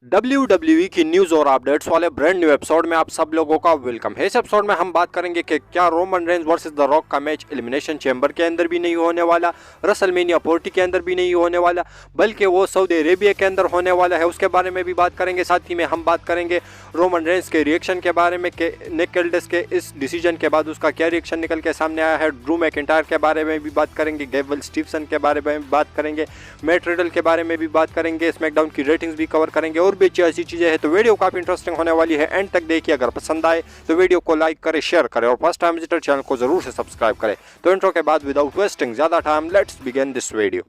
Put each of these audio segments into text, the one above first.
WWE की news और updates वाले ब्रांड न्यू एपिसोड में आप सब लोगों का वेलकम है। इस एपिसोड में हम बात करेंगे कि क्या Roman Reigns versus the rock का मैच एलिमिनेशन चैम्बर के अंदर भी नहीं होने वाला, रेसलमेनिया 40 के अंदर भी नहीं होने वाला, बल्कि वो सऊदी अरेबिया के अंदर होने वाला है। उसके बारे में भी बात करेंगे। साथ ही में हम बात करेंगे रोमन रेंज के रिएक्शन के बारे में कि निक एल्डस के इस डिसीजन के बाद उसका क्या रिएक्शन निकल के सामने आया है। ड्रू मैकिंटायर के बारे में भी बात करेंगे, गैबल स्टीफसन के बारे में भी बात करेंगे, मैट रिडल के बारे में भी बात करेंगे, स्मैकडाउन की रेटिंग्स भी कवर करेंगे और भी ऐसी चीजें हैं। तो वीडियो काफी इंटरेस्टिंग होने वाली है, एंड तक देखिए। अगर पसंद आए तो वीडियो को लाइक करें, शेयर करें और फर्स्ट टाइम विजिटर चैनल को जरूर से सब्सक्राइब करें। तो इंट्रो के बाद विदाउट वेस्टिंग ज्यादा time let's begin this video.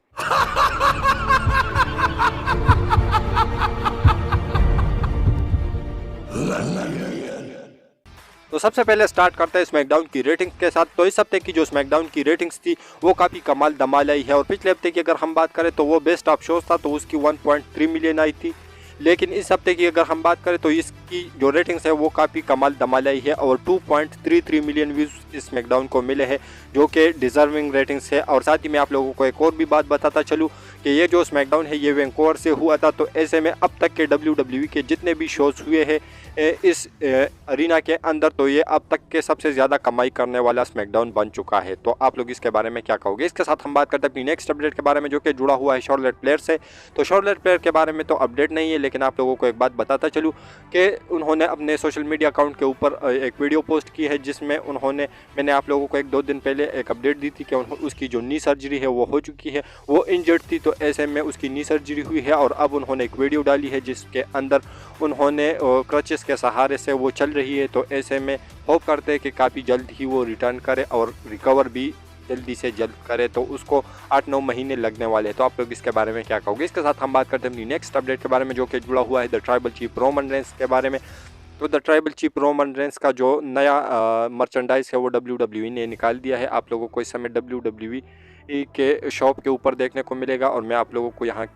तो सबसे पहले स्टार्ट करते हैं स्मैकडाउन की रेटिंग्स के साथ। तो इस हफ्ते की जो स्मैकडाउन की रेटिंग्स थी वो काफ़ी कमाल धमाल आई है। और पिछले हफ्ते की अगर हम बात करें तो वो बेस्ट ऑफ शोज था, तो उसकी 1.3 मिलियन आई थी। लेकिन इस हफ्ते की अगर हम बात करें तो इसकी जो रेटिंग्स है वो काफ़ी कमाल धमाल आई है और 2.33 मिलियन व्यूज़ इस स्मैकडाउन को मिले हैं, जो कि डिजर्विंग रेटिंग्स है। और साथ ही मैं आप लोगों को एक और भी बात बताता चलूँ कि ये जो स्मैकडाउन है ये वैंकूवर से हुआ था। तो ऐसे में अब तक के WWE के जितने भी शोज़ हुए हैं इस अरीना के अंदर, तो ये अब तक के सबसे ज़्यादा कमाई करने वाला स्मैकडाउन बन चुका है। तो आप लोग इसके बारे में क्या कहोगे? इसके साथ हम बात करते हैं अपनी नेक्स्ट अपडेट के बारे में, जो कि जुड़ा हुआ है शार्लेट फ्लेयर से। तो शार्लेट फ्लेयर के बारे में तो अपडेट नहीं है, लेकिन आप लोगों को एक बात बताता चलूँ कि उन्होंने अपने सोशल मीडिया अकाउंट के ऊपर एक वीडियो पोस्ट की है, जिसमें मैंने आप लोगों को 1-2 दिन पहले एक अपडेट दी थी कि उसकी जो नी सर्जरी है वो हो चुकी है। वो इंजर्ड थी, तो ऐसे में उसकी नी सर्जरी हुई है और अब उन्होंने एक वीडियो डाली है जिसके अंदर उन्होंने क्रचेस के सहारे से वो चल रही है। तो ऐसे में होप करते हैं कि काफ़ी जल्द ही वो रिटर्न करे और रिकवर भी जल्दी से जल्द करे। तो उसको 8-9 महीने लगने वाले हैं। तो आप लोग इसके बारे में क्या कहोगे? इसके साथ हम बात करते हैं अपनी नेक्स्ट अपडेट के बारे में, जो कि जुड़ा हुआ है the tribal chief Roman Reigns के बारे में। तो the tribal chief Roman Reigns का जो नया मर्चेंडाइज है वो WWE ने निकाल दिया है। आप लोगों को इस समय WWE के शॉप के ऊपर देखने को मिलेगा और मैं आप लोगों को यहाँ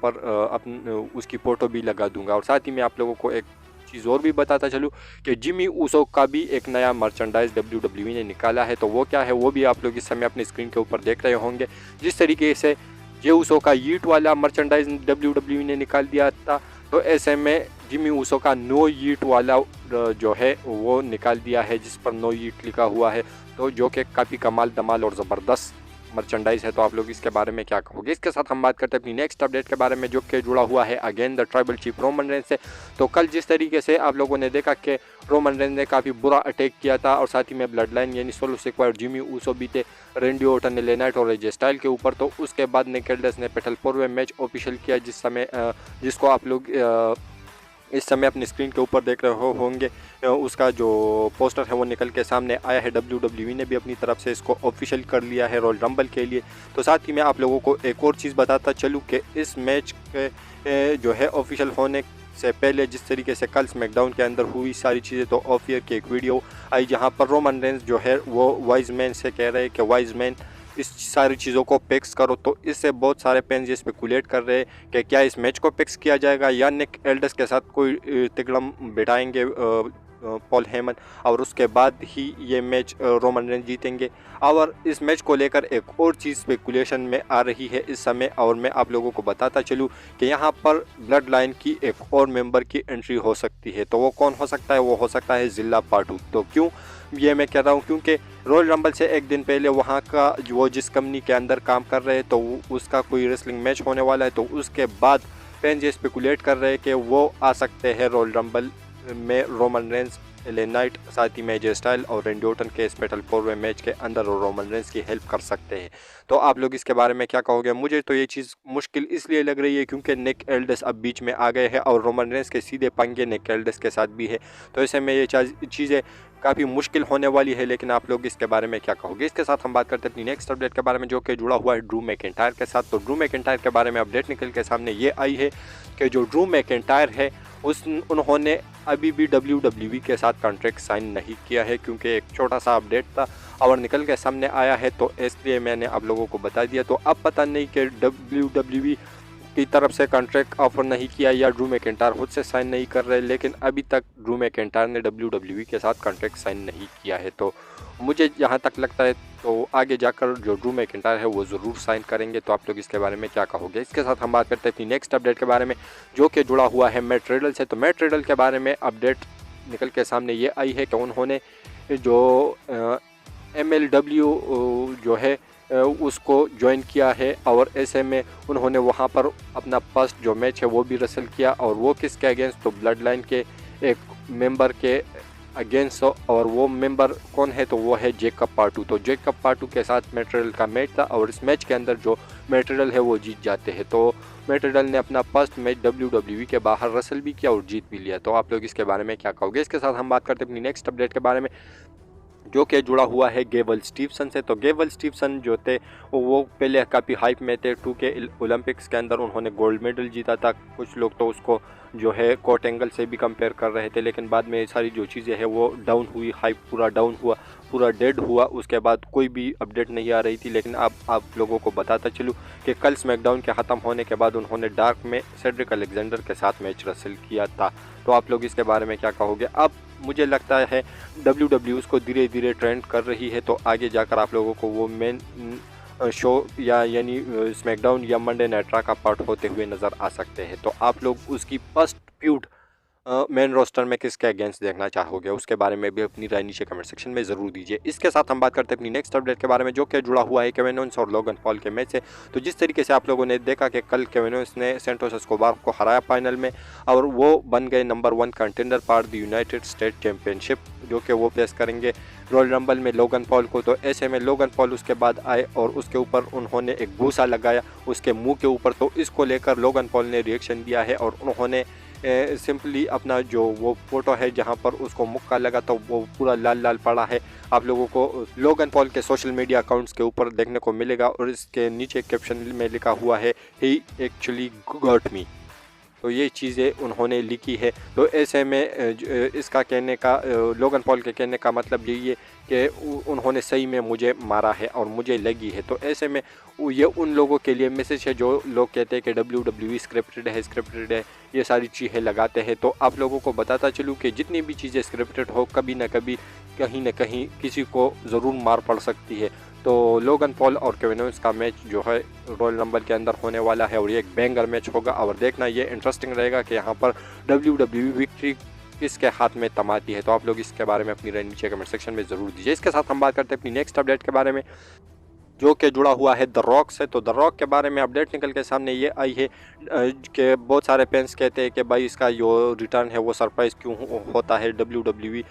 पर उसकी फ़ोटो भी लगा दूंगा। और साथ ही मैं आप लोगों को एक चीज़ और भी बताता चलूँ कि जिमी ऊसो का भी एक नया मर्चेंडाइज WWE ने निकाला है। तो वो क्या है वो भी आप लोग इस समय अपनी स्क्रीन के ऊपर देख रहे होंगे। जिस तरीके से जे ऊसो का यीट वाला मर्चेंडाइज WWE ने निकाल दिया था, तो ऐसे में जिमी ऊसो का नो यीट वाला जो है वो निकाल दिया है, जिस पर नो यीट लिखा हुआ है। तो जो कि काफ़ी कमाल धमाल और ज़बरदस्त मर्चेंडाइज है। तो आप लोग इसके बारे में क्या कहोगे? इसके साथ हम बात करते हैं अपनी नेक्स्ट अपडेट के बारे में, जो कि जुड़ा हुआ है again the tribal chief Roman Reigns से। तो कल जिस तरीके से आप लोगों ने देखा कि रोमन रेंस ने काफ़ी बुरा अटैक किया था और साथ ही में ब्लड लाइन यानी सोलो सिक्वायर जिमी ऊसो भी थे, रेंडी ऑर्टन ने लेनाइट और एजे स्टाइल के ऊपर। तो उसके बाद निक एल्डस ने पेटल 4 में मैच ऑफिशियल किया, जिसको आप लोग इस समय अपनी स्क्रीन के ऊपर देख रहे होंगे। उसका जो पोस्टर है वो निकल के सामने आया है। WWE ने भी अपनी तरफ से इसको ऑफिशियल कर लिया है रॉयल रंबल के लिए। तो साथ ही मैं आप लोगों को एक और चीज़ बताता चलूँ कि इस मैच के जो है ऑफिशियल होने से पहले जिस तरीके से कल स्मैकडाउन के अंदर हुई सारी चीज़ें, तो ऑफ ईयर की एक वीडियो आई जहाँ पर रोमन रेंस जो है वो वाइज मैन से कह रहे हैं कि वाइज मैन इस सारी चीज़ों को पिक्स करो। तो इससे बहुत सारे फैंस ये स्पेकुलेट कर रहे हैं कि क्या इस मैच को पिक्स किया जाएगा या निक एल्डस के साथ कोई तिगड़म बिठाएंगे पॉल हेमन, और उसके बाद ही ये मैच रोमन रेंस जीतेंगे। और इस मैच को लेकर एक और चीज़ स्पेकुलेशन में आ रही है इस समय, और मैं आप लोगों को बताता चलूँ कि यहाँ पर ब्लड लाइन की एक और मेंबर की एंट्री हो सकती है। तो वो कौन हो सकता है? वो हो सकता है जिल्ला पाटू। तो क्यों ये मैं कह रहा हूँ? क्योंकि रॉयल रंबल से एक दिन पहले वहाँ का वो जिस कंपनी के अंदर काम कर रहे हैं तो उसका कोई रेसलिंग मैच होने वाला है। तो उसके बाद फैंस ये स्पेकुलेट कर रहे हैं कि वो आ सकते हैं रॉयल रंबल में रोमन रेंस, एले नाइट, साथ ही में एजे स्टाइल और रेंडी ऑर्टन के इस पेटल 4 वे मैच के अंदर और रोमन रेंस की हेल्प कर सकते हैं। तो आप लोग इसके बारे में क्या कहोगे? मुझे तो ये चीज़ मुश्किल इसलिए लग रही है क्योंकि निक एल्डस अब बीच में आ गए हैं और रोमन रेंस के सीधे पंगे निक एल्डस के साथ भी है। तो ऐसे में ये चीज़ें काफ़ी मुश्किल होने वाली है। लेकिन आप लोग इसके बारे में क्या कहोगे? इसके साथ हम बात करते हैं अपनी नेक्स्ट अपडेट के बारे में, जो कि जुड़ा हुआ है ड्रू मैकिंटायर के साथ। तो ड्रू मैकिंटायर के बारे में अपडेट निकल के सामने ये आई है कि जो ड्रू मैकिंटायर है उन्होंने अभी भी WWE के साथ कॉन्ट्रैक्ट साइन नहीं किया है, क्योंकि एक छोटा सा अपडेट था और निकल के सामने आया है। तो इसलिए मैंने आप लोगों को बता दिया। तो अब पता नहीं कि WWE की तरफ से कॉन्ट्रैक्ट ऑफर नहीं किया या ड्रू मैकिंटायर खुद से साइन नहीं कर रहे, लेकिन अभी तक ड्रू मैकिंटायर ने WWE के साथ कॉन्ट्रैक्ट साइन नहीं किया है। तो मुझे जहाँ तक लगता है तो आगे जाकर जो ड्रू मैकिंटायर है वो ज़रूर साइन करेंगे। तो आप लोग इसके बारे में क्या कहोगे? इसके साथ हम बात करते हैं अपनी नेक्स्ट अपडेट के बारे में, जो कि जुड़ा हुआ है मैट रिडल से। तो मैट रिडल के बारे में अपडेट निकल के सामने ये आई है कि उन्होंने जो MLW जो है उसको ज्वाइन किया है, और ऐसे में उन्होंने वहाँ पर अपना फर्स्ट जो मैच है वो भी रसल किया, और वो किसके अगेंस्ट? तो ब्लड लाइन के एक मेंबर के अगेंस्ट, और वो मेंबर कौन है? तो वो है जेकब पार्टू। तो जेकब पार्टू के साथ मैटेरियल का मैच था, और इस मैच के अंदर जो मैटेरियल है वो जीत जाते हैं। तो मैटेरियल ने अपना फर्स्ट मैच WWE के बाहर रसल भी किया और जीत भी लिया। तो आप लोग इसके बारे में क्या कहोगे? इसके साथ हम बात करते हैं अपनी नेक्स्ट अपडेट के बारे में, जो कि जुड़ा हुआ है गेबल स्टीवसन से। तो गेबल स्टीवसन जो थे वो पहले काफ़ी हाइप में थे। 2K ओलंपिक्स के अंदर उन्होंने गोल्ड मेडल जीता था। कुछ लोग तो उसको जो है कोर्ट एंगल से भी कंपेयर कर रहे थे, लेकिन बाद में ये सारी जो चीज़ें हैं वो डाउन हुई, हाइप पूरा डाउन हुआ, पूरा डेड हुआ। उसके बाद कोई भी अपडेट नहीं आ रही थी। लेकिन अब आप लोगों को बताता चलूँ कि कल स्मैकडाउन के ख़त्म होने के बाद उन्होंने डार्क में सेड्रिक अलेक्जेंडर के साथ मैच रसल किया था। तो आप लोग इसके बारे में क्या कहोगे? अब मुझे लगता है WWE उसको धीरे धीरे ट्रेंड कर रही है, तो आगे जाकर आप लोगों को वो मेन शो या यानी स्मैकडाउन या मंडे नाइट रॉ का पार्ट होते हुए नज़र आ सकते हैं। तो आप लोग उसकी फर्स्ट फ्यूड मेन रोस्टर में किसके अगेंस्ट देखना चाहोगे? उसके बारे में भी अपनी राय नीचे कमेंट सेक्शन में ज़रूर दीजिए। इसके साथ हम बात करते हैं अपनी नेक्स्ट अपडेट के बारे में, जो कि जुड़ा हुआ है केविन ओवेंस और लोगन पॉल के मैच से। तो जिस तरीके से आप लोगों ने देखा कि कल केविन ओवेंस ने सैंटोस एस्कोबार को हराया फाइनल में, और वो बन गए number 1 contender for the United state championship, जो कि वो फेस करेंगे रॉयल रंबल में लोगन पॉल को। तो ऐसे में लोगन पॉल उसके बाद आए और उसके ऊपर उन्होंने एक भूसा लगाया उसके मुंह के ऊपर। तो इसको लेकर लोगन पॉल ने रिएक्शन दिया है, और उन्होंने सिंपली अपना जो वो फोटो है जहां पर उसको मुक्का लगा तो वो पूरा लाल लाल पड़ा है, आप लोगों को लोगन पॉल के सोशल मीडिया अकाउंट्स के ऊपर देखने को मिलेगा। और इसके नीचे कैप्शन में लिखा हुआ है, ही एक्चुअली गॉट मी। तो ये चीज़ें उन्होंने लिखी है। तो ऐसे में इसका कहने का, लोगन पॉल के कहने का मतलब यही है कि उन्होंने सही में मुझे मारा है और मुझे लगी है। तो ऐसे में ये उन लोगों के लिए मैसेज है जो लोग कहते हैं कि WWE स्क्रिप्टेड है, ये सारी चीज़ें लगाते हैं। तो आप लोगों को बताता चलूँ कि जितनी भी चीज़ें स्क्रिप्टेड हो, कभी ना कभी कहीं ना कहीं किसी को ज़रूर मार पड़ सकती है। तो लोगन पॉल और केविन ओवेंस का मैच जो है रॉयल रंबल के अंदर होने वाला है, और ये एक बैंगर मैच होगा। और देखना ये इंटरेस्टिंग रहेगा कि यहाँ पर WWE विक्ट्री किसके हाथ में तमाती है। तो आप लोग इसके बारे में अपनी राय नीचे कमेंट सेक्शन में ज़रूर दीजिए। इसके साथ हम बात करते हैं अपनी नेक्स्ट अपडेट के बारे में, जो कि जुड़ा हुआ है द रॉक से। तो द रॉक के बारे में अपडेट निकल के सामने ये आई है कि बहुत सारे फैंस कहते हैं कि भाई इसका जो रिटर्न है वो सरप्राइज़ क्यों होता है, WWE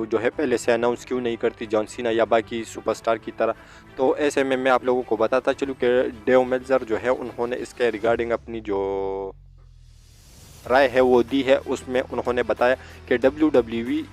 जो है पहले से अनाउंस क्यों नहीं करती जॉन सीना या बाकी सुपरस्टार की तरह। तो ऐसे में मैं आप लोगों को बताता चलूँ कि डेव मेल्जर जो है उन्होंने इसके रिगार्डिंग अपनी जो राय है वो दी है। उसमें उन्होंने बताया कि WWE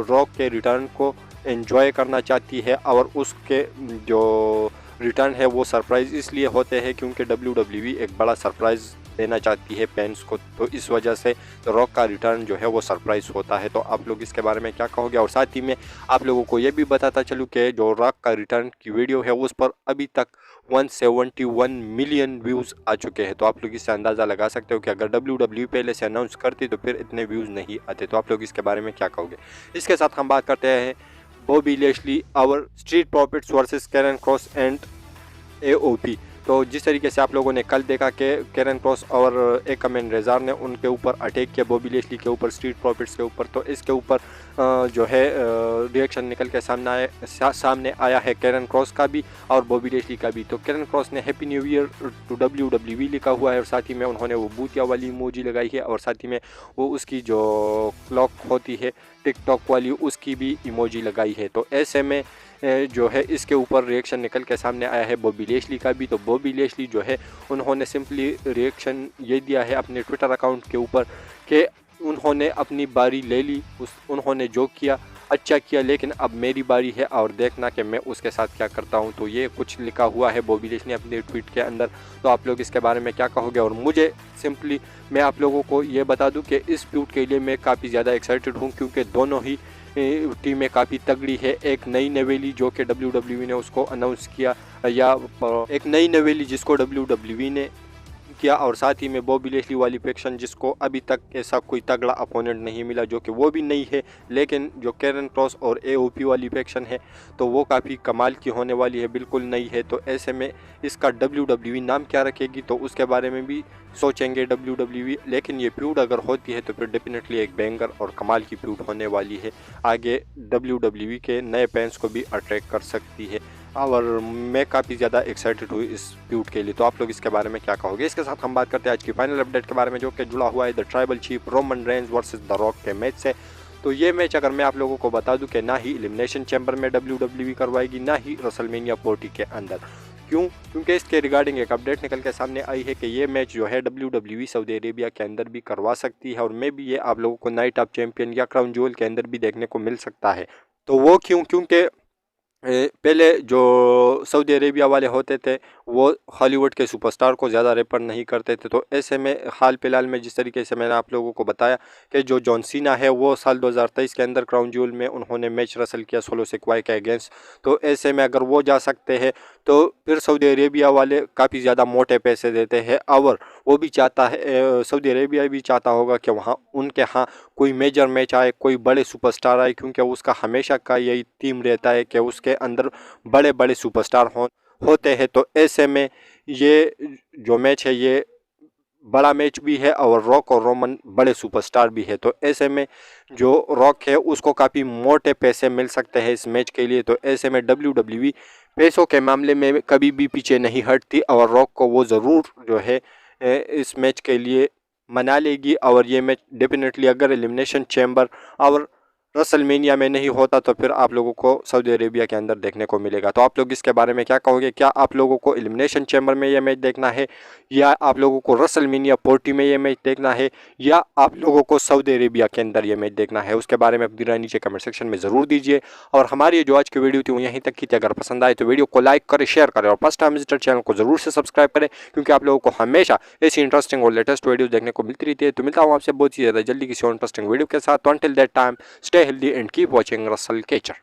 रॉक के रिटर्न को एंजॉय करना चाहती है, और उसके जो रिटर्न है वो सरप्राइज़ इसलिए होते हैं क्योंकि WWE एक बड़ा सरप्राइज़ देना चाहती है फैंस को। तो इस वजह से रॉक का रिटर्न जो है वो सरप्राइज़ होता है। तो आप लोग इसके बारे में क्या कहोगे? और साथ ही में आप लोगों को ये भी बताता चलूँ कि जो रॉक का रिटर्न की वीडियो है उस पर अभी तक 171 मिलियन व्यूज़ आ चुके हैं। तो आप लोग इससे अंदाज़ा लगा सकते हो कि अगर WWE पहले से अनाउंस करती तो फिर इतने व्यूज़ नहीं आते। तो आप लोग इसके बारे में क्या कहोगे? इसके साथ हम बात करते हैं Bobby Lashley our Street Profits versus Karrion Kross and AOP। तो जिस तरीके से आप लोगों ने कल देखा कि कैरन क्रॉस और एकमेन रेज़ार ने उनके ऊपर अटैक किया, बॉबी लैशली के ऊपर, स्ट्रीट प्रॉफिट्स के ऊपर, तो इसके ऊपर जो है रिएक्शन निकल के सामने आया है कैरन क्रॉस का भी और बॉबी लैशली का भी। तो कैरन क्रॉस ने happy new year to WWE लिखा हुआ है, और साथ ही में उन्होंने वो भूतिया वाली इमोजी लगाई है, और साथ ही में वो उसकी जो क्लॉक होती है टिकटॉक वाली उसकी भी इमोजी लगाई है। तो ऐसे में जो है इसके ऊपर रिएक्शन निकल के सामने आया है बॉबी लैशली का भी। तो बॉबी लैशली जो है उन्होंने सिंपली रिएक्शन ये दिया है अपने ट्विटर अकाउंट के ऊपर कि उन्होंने अपनी बारी ले ली, उन्होंने जो किया अच्छा किया, लेकिन अब मेरी बारी है और देखना कि मैं उसके साथ क्या करता हूं। तो ये कुछ लिखा हुआ है बॉबी लैशली ने अपने ट्वीट के अंदर। तो आप लोग इसके बारे में क्या कहोगे? और मुझे सिंपली मैं आप लोगों को ये बता दूं कि इस फ्यूड के लिए मैं काफ़ी ज़्यादा एक्साइटेड हूं, क्योंकि दोनों ही टीमें काफ़ी तगड़ी है। एक नई नवेली जो कि WWE ने उसको अनाउंस किया, या एक नई नवेली जिसको WWE ने किया और साथ ही में बॉबी लेस्ली वाली फैक्शन जिसको अभी तक ऐसा कोई तगड़ा अपोनेंट नहीं मिला, जो कि वो भी नहीं है, लेकिन जो कैरन क्रॉस और AOP वाली फैक्शन है तो वो काफ़ी कमाल की होने वाली है, बिल्कुल नई है। तो ऐसे में इसका WWE नाम क्या रखेगी तो उसके बारे में भी सोचेंगे WWE, लेकिन ये फ्यूड अगर होती है तो फिर डेफिनेटली एक बैंगर और कमाल की फ्यूड होने वाली है, आगे WWE के नए फैंस को भी अट्रैक्ट कर सकती है और मैं काफ़ी ज़्यादा एक्साइटेड हूँ इस फ्यूड के लिए। तो आप लोग इसके बारे में क्या कहोगे? इसके साथ हम बात करते हैं आज की फाइनल अपडेट के बारे में, जो कि जुड़ा हुआ है the tribal chief Roman Reigns versus the rock के मैच से। तो ये मैच अगर मैं आप लोगों को बता दूं कि ना ही एलिमिनेशन चैम्बर में WWE करवाएगी, ना ही रेसलमेनिया 40 के अंदर। क्यों? क्योंकि इसके रिगार्डिंग एक अपडेट निकल के सामने आई है कि ये मैच जो है WWE सऊदी अरेबिया के अंदर भी करवा सकती है और मे भी ये आप लोगों को नाइट ऑफ चैंपियन या क्राउन ज्वेल के अंदर भी देखने को मिल सकता है। तो वो क्यों? क्योंकि पहले जो सऊदी अरेबिया वाले होते थे वो हॉलीवुड के सुपरस्टार को ज़्यादा रेफर नहीं करते थे। तो ऐसे में हाल फिलहाल में जिस तरीके से मैंने आप लोगों को बताया कि जो जॉन सीना है वो साल 2023 के अंदर क्राउन ज्वेल में उन्होंने मैच रसल किया सोलो सिक्वाई के अगेंस्ट। तो ऐसे में अगर वो जा सकते हैं तो फिर सऊदी अरेबिया वाले काफ़ी ज़्यादा मोटे पैसे देते हैं और वो भी चाहता है, सऊदी अरेबिया भी चाहता होगा कि वहाँ उनके यहाँ कोई मेजर मैच आए, कोई बड़े सुपरस्टार आए, क्योंकि उसका हमेशा का यही थीम रहता है कि उसके अंदर बड़े बड़े सुपरस्टार होते हैं। तो ऐसे में ये जो मैच है ये बड़ा मैच भी है और रॉक और रोमन बड़े सुपरस्टार भी है। तो ऐसे में जो रॉक है उसको काफ़ी मोटे पैसे मिल सकते हैं इस मैच के लिए। तो ऐसे में WWE पैसों के मामले में कभी भी पीछे नहीं हटती और रॉक को वो ज़रूर जो है इस मैच के लिए मना लेगी और ये मैच डेफिनेटली अगर एलिमिनेशन चैम्बर और रेसलमेनिया में नहीं होता तो फिर आप लोगों को सऊदी अरेबिया के अंदर देखने को मिलेगा। तो आप लोग इसके बारे में क्या कहोगे? क्या आप लोगों को एलिमिनेशन चैम्बर में ये मैच देखना है या आप लोगों को रेसलमेनिया 40 में ये मैच देखना है या आप लोगों को सऊदी अरेबिया के अंदर ये मैच देखना है? उसके बारे में अपनी राय नीचे कमेंट सेक्शन में ज़रूर दीजिए। और हमारी जो आज की वीडियो थी वो यहीं तक की थी। अगर पसंद आए तो वीडियो को लाइक करें, शेयर करें और फर्स्ट टाइम विजिटर चैनल को ज़रूर से सब्सक्राइब करें, क्योंकि आप लोगों को हमेशा ऐसी इंटरेस्टिंग और लेटेस्ट वीडियो देखने को मिलती रहती है। तो मिलता हूँ आपसे बहुत ही ज़्यादा जल्दी किसी और इंटरेस्टिंग वीडियो के साथ। तो until that time stay healthy and keep watching Russell Catcher.